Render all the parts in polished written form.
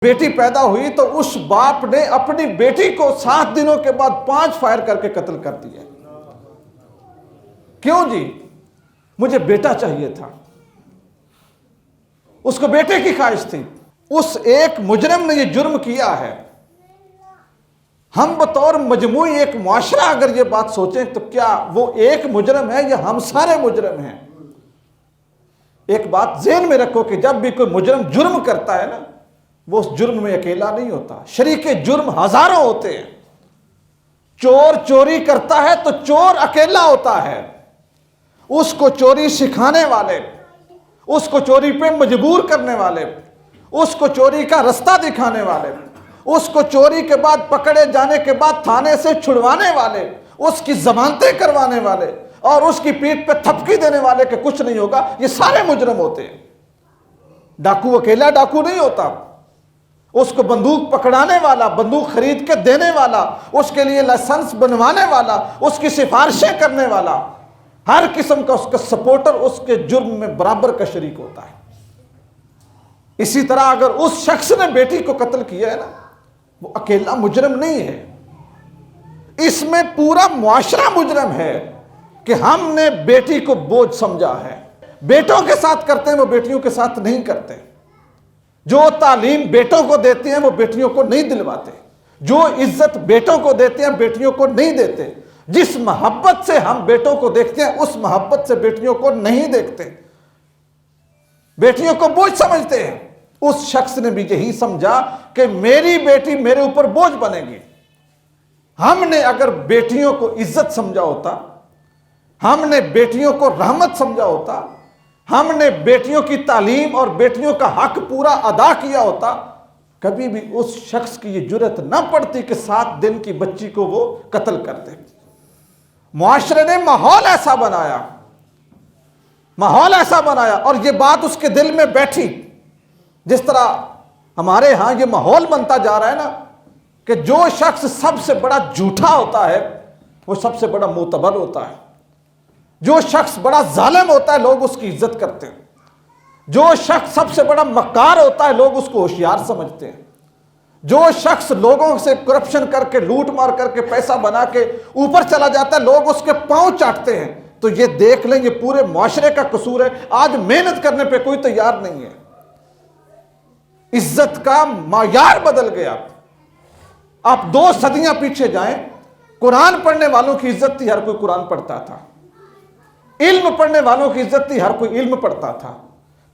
بیٹی پیدا ہوئی تو اس باپ نے اپنی بیٹی کو 7 دنوں کے بعد 5 فائر کر کے قتل کر دیا۔ کیوں جی؟ مجھے بیٹا چاہیے تھا، اس کو بیٹے کی خواہش تھی۔ اس ایک مجرم نے یہ جرم کیا ہے۔ ہم بطور مجموعی ایک معاشرہ اگر یہ بات سوچیں تو کیا وہ ایک مجرم ہے یا ہم سارے مجرم ہیں؟ ایک بات ذہن میں رکھو کہ جب بھی کوئی مجرم جرم کرتا ہے نا، وہ اس جرم میں اکیلا نہیں ہوتا، شریک جرم ہزاروں ہوتے ہیں۔ چور چوری کرتا ہے تو چور اکیلا ہوتا ہے، اس کو چوری سکھانے والے، اس کو چوری پہ مجبور کرنے والے، اس کو چوری کا رستہ دکھانے والے، اس کو چوری کے بعد پکڑے جانے کے بعد تھانے سے چھڑوانے والے، اس کی ضمانتیں کروانے والے اور اس کی پیٹھ پہ تھپکی دینے والے کہ کچھ نہیں ہوگا، یہ سارے مجرم ہوتے ہیں۔ ڈاکو اکیلا ڈاکو نہیں ہوتا، اس کو بندوق پکڑانے والا، بندوق خرید کے دینے والا، اس کے لیے لائسنس بنوانے والا، اس کی سفارشیں کرنے والا، ہر قسم کا اس کا سپورٹر اس کے جرم میں برابر کا شریک ہوتا ہے۔ اسی طرح اگر اس شخص نے بیٹی کو قتل کیا ہے نا، وہ اکیلا مجرم نہیں ہے، اس میں پورا معاشرہ مجرم ہے کہ ہم نے بیٹی کو بوجھ سمجھا ہے۔ بیٹوں کے ساتھ کرتے ہیں وہ بیٹیوں کے ساتھ نہیں کرتے، جو تعلیم بیٹوں کو دیتے ہیں وہ بیٹیوں کو نہیں دلواتے، جو عزت بیٹوں کو دیتے ہیں بیٹیوں کو نہیں دیتے، جس محبت سے ہم بیٹوں کو دیکھتے ہیں اس محبت سے بیٹیوں کو نہیں دیکھتے، بیٹیوں کو بوجھ سمجھتے ہیں۔ اس شخص نے بھی یہی سمجھا کہ میری بیٹی میرے اوپر بوجھ بنے گی۔ ہم نے اگر بیٹیوں کو عزت سمجھا ہوتا، ہم نے بیٹیوں کو رحمت سمجھا ہوتا، ہم نے بیٹیوں کی تعلیم اور بیٹیوں کا حق پورا ادا کیا ہوتا، کبھی بھی اس شخص کی یہ جرأت نہ پڑتی کہ 7 دن کی بچی کو وہ قتل کر دے۔ معاشرے نے ماحول ایسا بنایا اور یہ بات اس کے دل میں بیٹھی۔ جس طرح ہمارے ہاں یہ ماحول بنتا جا رہا ہے نا کہ جو شخص سب سے بڑا جھوٹا ہوتا ہے وہ سب سے بڑا معتبر ہوتا ہے، جو شخص بڑا ظالم ہوتا ہے لوگ اس کی عزت کرتے ہیں، جو شخص سب سے بڑا مکار ہوتا ہے لوگ اس کو ہوشیار سمجھتے ہیں، جو شخص لوگوں سے کرپشن کر کے لوٹ مار کر کے پیسہ بنا کے اوپر چلا جاتا ہے لوگ اس کے پاؤں چاٹتے ہیں۔ تو یہ دیکھ لیں یہ پورے معاشرے کا قصور ہے، آج محنت کرنے پہ کوئی تیار نہیں ہے، عزت کا معیار بدل گیا۔ آپ 2 صدیاں پیچھے جائیں، قرآن پڑھنے والوں کی عزت تھی، ہر کوئی قرآن پڑھتا تھا، علم پڑھنے والوں کی عزت تھی، ہر کوئی علم پڑھتا تھا،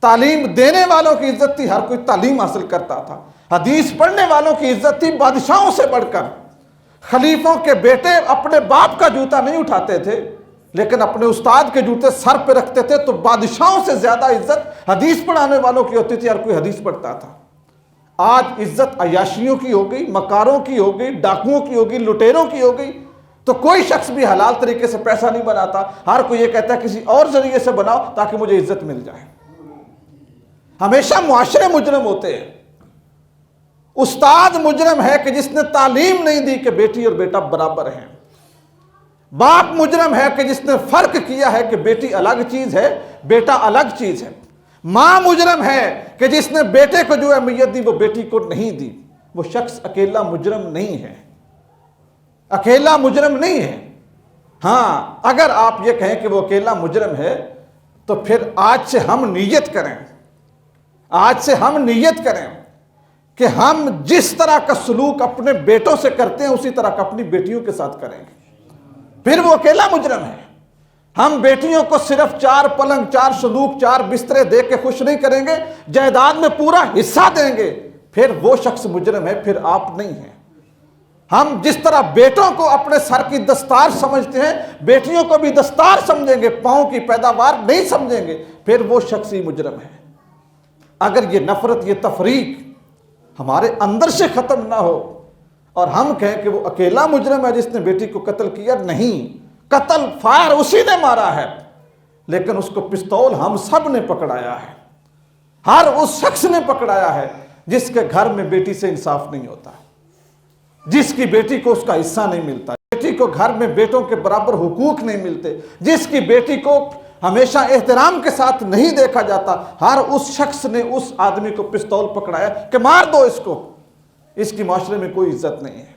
تعلیم دینے والوں کی عزت تھی، ہر کوئی تعلیم حاصل کرتا تھا، حدیث پڑھنے والوں کی عزت تھی بادشاہوں سے بڑھ کر۔ خلیفوں کے بیٹے اپنے باپ کا جوتا نہیں اٹھاتے تھے لیکن اپنے استاد کے جوتے سر پہ رکھتے تھے، تو بادشاہوں سے زیادہ عزت حدیث پڑھانے والوں کی ہوتی تھی، ہر کوئی حدیث پڑھتا تھا۔ آج عزت عیاشیوں کی ہو گئی، مکاروں کی ہو گئی، ڈاکوؤں کی ہو گئی، لٹیروں کی ہو گئی، تو کوئی شخص بھی حلال طریقے سے پیسہ نہیں بناتا، ہر کوئی یہ کہتا ہے کسی اور ذریعے سے بناؤ تاکہ مجھے عزت مل جائے۔ ہمیشہ معاشرے مجرم ہوتے ہیں۔ استاد مجرم ہے کہ جس نے تعلیم نہیں دی کہ بیٹی اور بیٹا برابر ہیں، باپ مجرم ہے کہ جس نے فرق کیا ہے کہ بیٹی الگ چیز ہے بیٹا الگ چیز ہے، ماں مجرم ہے کہ جس نے بیٹے کو جو اہمیت دی وہ بیٹی کو نہیں دی۔ وہ شخص اکیلا مجرم نہیں ہے، اکیلا مجرم نہیں ہے۔ ہاں اگر آپ یہ کہیں کہ وہ اکیلا مجرم ہے تو پھر آج سے ہم نیت کریں کہ ہم جس طرح کا سلوک اپنے بیٹوں سے کرتے ہیں اسی طرح کا اپنی بیٹیوں کے ساتھ کریں گے، پھر وہ اکیلا مجرم ہے۔ ہم بیٹیوں کو صرف 4 پلنگ 4 صندوق 4 بسترے دے کے خوش نہیں کریں گے، جائیداد میں پورا حصہ دیں گے، پھر وہ شخص مجرم ہے، پھر آپ نہیں ہیں۔ ہم جس طرح بیٹوں کو اپنے سر کی دستار سمجھتے ہیں بیٹیوں کو بھی دستار سمجھیں گے، پاؤں کی پیداوار نہیں سمجھیں گے، پھر وہ شخص ہی مجرم ہے۔ اگر یہ نفرت یہ تفریق ہمارے اندر سے ختم نہ ہو اور ہم کہیں کہ وہ اکیلا مجرم ہے جس نے بیٹی کو قتل کیا، نہیں، قتل فائر اسی نے مارا ہے لیکن اس کو پستول ہم سب نے پکڑایا ہے، ہر اس شخص نے پکڑایا ہے جس کے گھر میں بیٹی سے انصاف نہیں ہوتا، جس کی بیٹی کو اس کا حصہ نہیں ملتا، بیٹی کو گھر میں بیٹوں کے برابر حقوق نہیں ملتے، جس کی بیٹی کو ہمیشہ احترام کے ساتھ نہیں دیکھا جاتا۔ ہر اس شخص نے اس آدمی کو پستول پکڑایا کہ مار دو اس کو، اس کی معاشرے میں کوئی عزت نہیں ہے۔